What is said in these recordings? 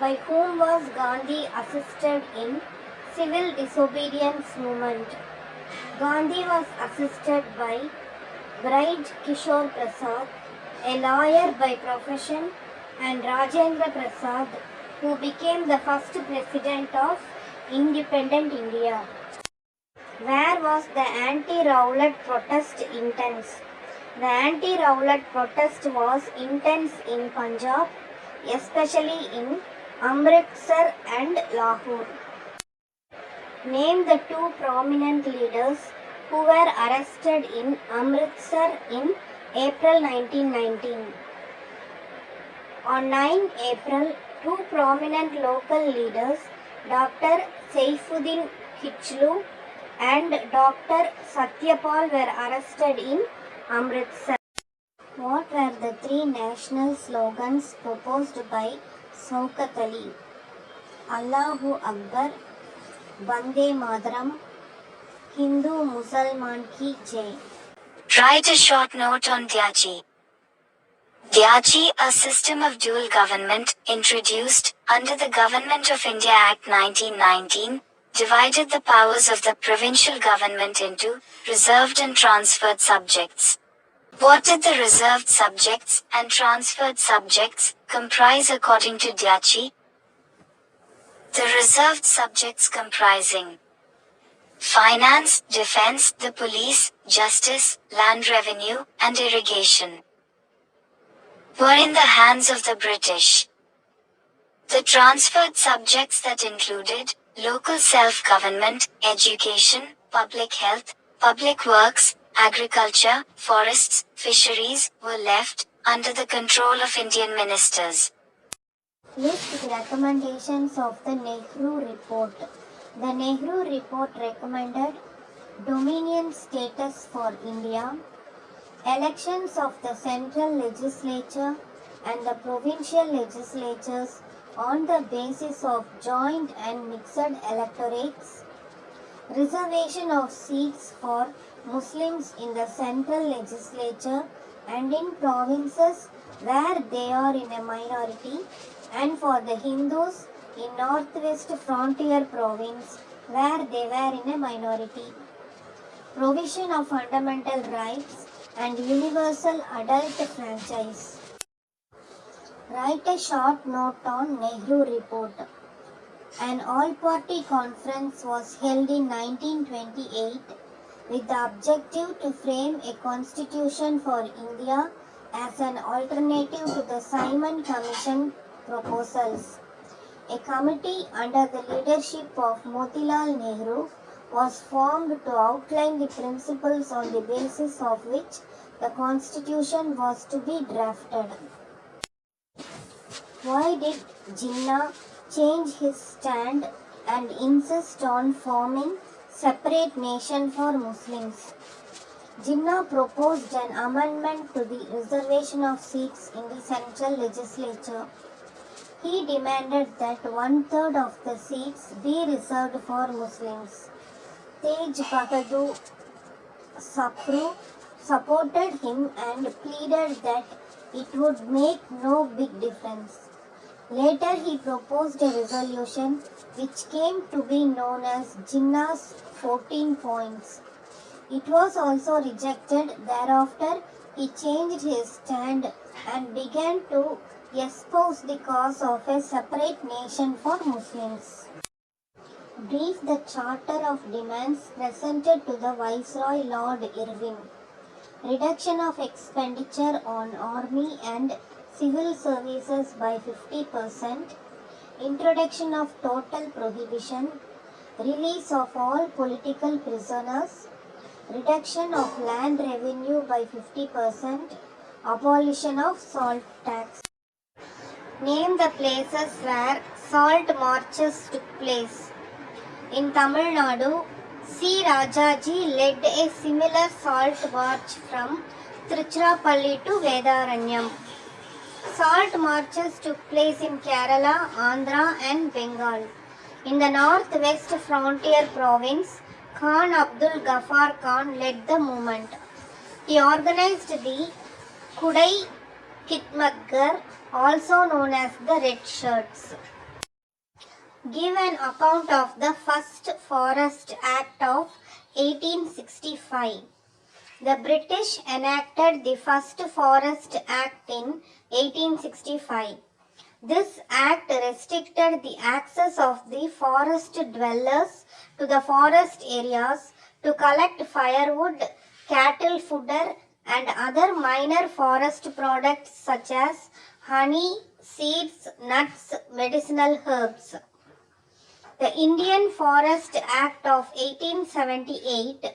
by whom was Gandhi assisted in civil disobedience movement? Gandhi was assisted by Bride Kishore Prasad, a lawyer by profession, and Rajendra Prasad, who became the first president of independent India. Where was the anti-Rowlatt protest intense? The anti-Rowlatt protest was intense in Punjab, especially in Amritsar and Lahore. Name the two prominent leaders who were arrested in Amritsar in April 1919. On 9 April, two prominent local leaders, Dr. Saifuddin Kichlu and Dr. Satyapal, were arrested in Amritsar. What were the three national slogans proposed by Shaukat Ali? Allahu Akbar, Vande Mataram, Hindu Musalman Ki Jai. Write a short note on Dyachi. Dyachi, a system of dual government, introduced under the Government of India Act 1919, divided the powers of the provincial government into reserved and transferred subjects. What did the reserved subjects and transferred subjects comprise according to Dyachi? The reserved subjects comprising finance, defense, the police, justice, land revenue, and irrigation were in the hands of the British. The transferred subjects that included local self-government, education, public health, public works, agriculture, forests, fisheries, were left under the control of Indian ministers. List the recommendations of the Nehru Report. The Nehru Report recommended dominion status for India, elections of the central legislature and the provincial legislatures on the basis of joint and mixed electorates, reservation of seats for Muslims in the central legislature and in provinces where they are in a minority, and for the Hindus in northwest frontier province where they were in a minority. Provision of fundamental rights and universal adult franchise. Write a short note on Nehru Report. An all-party conference was held in 1928 with the objective to frame a constitution for India as an alternative to the Simon Commission proposals. A committee under the leadership of Motilal Nehru was formed to outline the principles on the basis of which the constitution was to be drafted. Why did Jinnah change his stand and insist on forming separate nation for Muslims? Jinnah proposed an amendment to the reservation of seats in the central legislature. He demanded that 1/3 of the seats be reserved for Muslims. Tej Bahadur Sapru supported him and pleaded that it would make no big difference. Later he proposed a resolution which came to be known as Jinnah's 14 points. It was also rejected. Thereafter he changed his stand and began to espouse the cause of a separate nation for Muslims. Brief the charter of demands presented to the Viceroy Lord Irving. Reduction of expenditure on army and civil services by 50%, introduction of total prohibition, release of all political prisoners, reduction of land revenue by 50%, abolition of salt tax. Name the places where salt marches took place. In Tamil Nadu, C. Rajaji led a similar salt march from Tiruchirappalli to Vedaranyam. Salt marches took place in Kerala, Andhra and Bengal. In the northwest frontier province, Khan Abdul Ghaffar Khan led the movement. He organized the Kudai Kitmatgar, also known as the Red Shirts. Give an account of the first Forest Act of 1865. The British enacted the first Forest Act in 1865. This act restricted the access of the forest dwellers to the forest areas to collect firewood, cattle fodder, and other minor forest products such as honey, seeds, nuts, medicinal herbs. The Indian Forest Act of 1878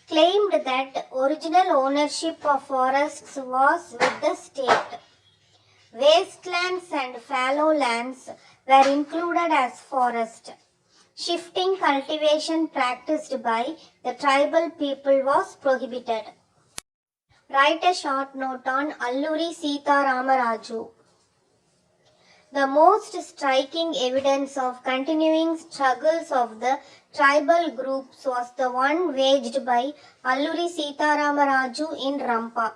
claimed that original ownership of forests was with the state. Wastelands and fallow lands were included as forest. Shifting cultivation practiced by the tribal people was prohibited. Write a short note on Alluri Sita Ramaraju. The most striking evidence of continuing struggles of the tribal groups was the one waged by Alluri Sita Ramaraju in Rampa.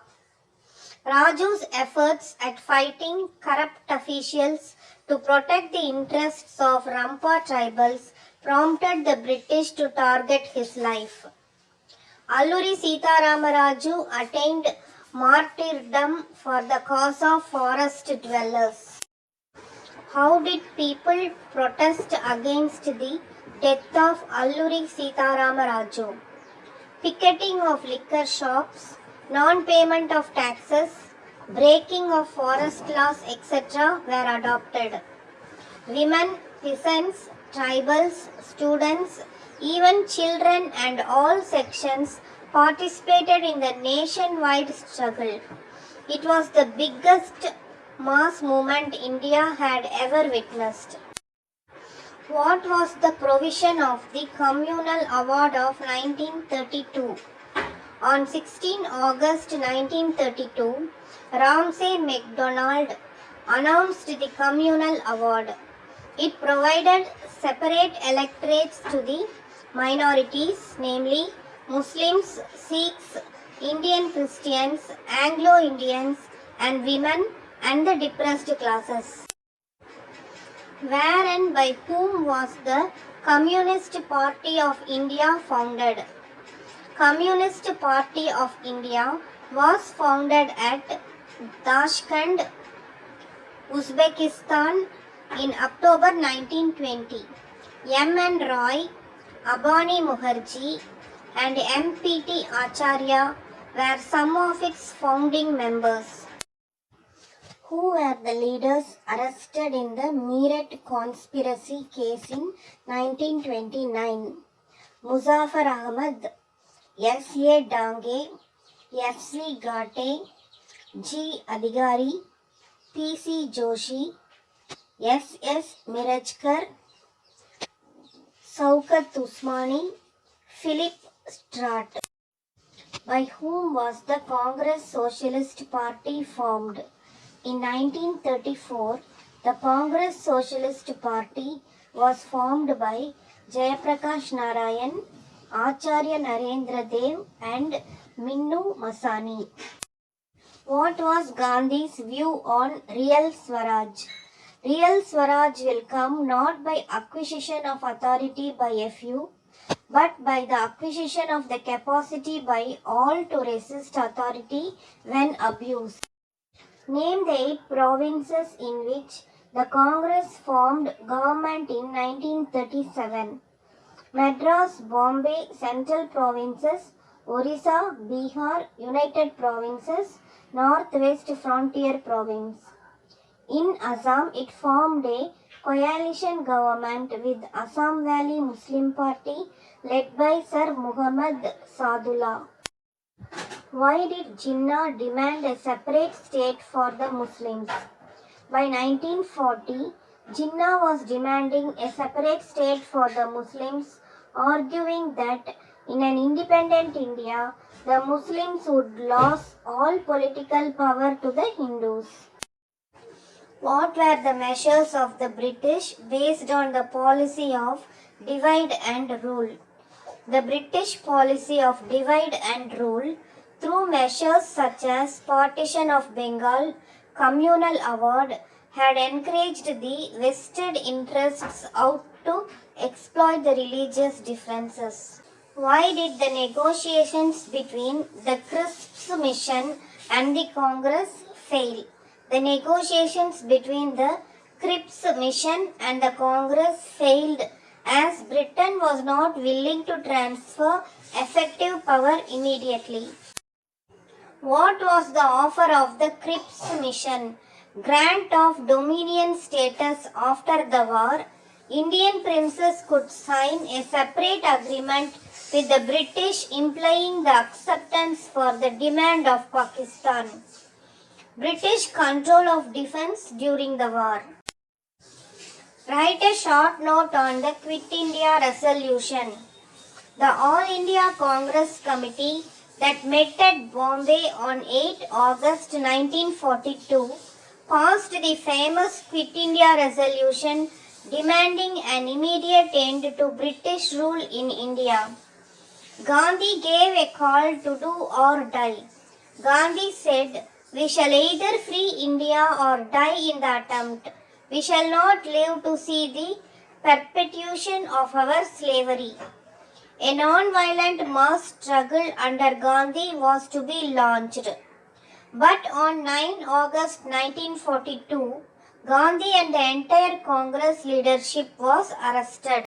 Raju's efforts at fighting corrupt officials to protect the interests of Rampa tribals prompted the British to target his life. Alluri Sita Ramaraju attained martyrdom for the cause of forest dwellers. How did people protest against the death of Alluri Sita Ramaraju? Picketing of liquor shops, non-payment of taxes, breaking of forest laws, etc. were adopted. Women, peasants, tribals, students, even children and all sections participated in the nationwide struggle. It was the biggest mass movement India had ever witnessed. What was the provision of the Communal Award of 1932? On 16 August 1932, Ramsay MacDonald announced the Communal Award. It provided separate electorates to the minorities, namely Muslims, Sikhs, Indian Christians, Anglo-Indians, and women and the depressed classes. Where and by whom was the Communist Party of India founded? Communist Party of India was founded at Tashkent, Uzbekistan in October 1920. M.N. Roy, Abani Mukherjee and M.P.T. Acharya were some of its founding members. Who were the leaders arrested in the Meerut conspiracy case in 1929? Muzaffar Ahmad, S.A. Dange, F.C. Ghate, G. Adigari, P.C. Joshi, S.S. Mirajkar, Saukat Usmani, Philip Stratt. By whom was the Congress Socialist Party formed? In 1934, the Congress Socialist Party was formed by Jayaprakash Narayan, Acharya Narendra Dev and Minnu Masani. What was Gandhi's view on real Swaraj? Real Swaraj will come not by acquisition of authority by a few, but by the acquisition of the capacity by all to resist authority when abused. Name the 8 provinces in which the Congress formed government in 1937. Madras, Bombay, Central Provinces, Orissa, Bihar, United Provinces, North-West Frontier Province. In Assam, it formed a coalition government with Assam Valley Muslim Party led by Sir Muhammad Sadullah. Why did Jinnah demand a separate state for the Muslims? By 1940, Jinnah was demanding a separate state for the Muslims, arguing that in an independent India, the Muslims would lose all political power to the Hindus. What were the measures of the British based on the policy of divide and rule? The British policy of divide and rule through measures such as partition of Bengal, communal award, had encouraged the vested interests out to exploit the religious differences. Why did the negotiations between the Crisp's mission and the Congress fail? The negotiations between the Crisp's mission and the Congress failed as Britain was not willing to transfer effective power immediately. What was the offer of the Crisp's mission? Grant of dominion status after the war. Indian princes could sign a separate agreement with the British implying the acceptance for the demand of Pakistan. British control of defense during the war. Write a short note on the Quit India resolution. The All India Congress Committee that met at Bombay on 8 August 1942 passed the famous Quit India resolution demanding an immediate end to British rule in India. Gandhi gave a call to do or die. Gandhi said, "We shall either free India or die in the attempt. We shall not live to see the perpetuation of our slavery." A non-violent mass struggle under Gandhi was to be launched. But on 9 August 1942, Gandhi and the entire Congress leadership was arrested.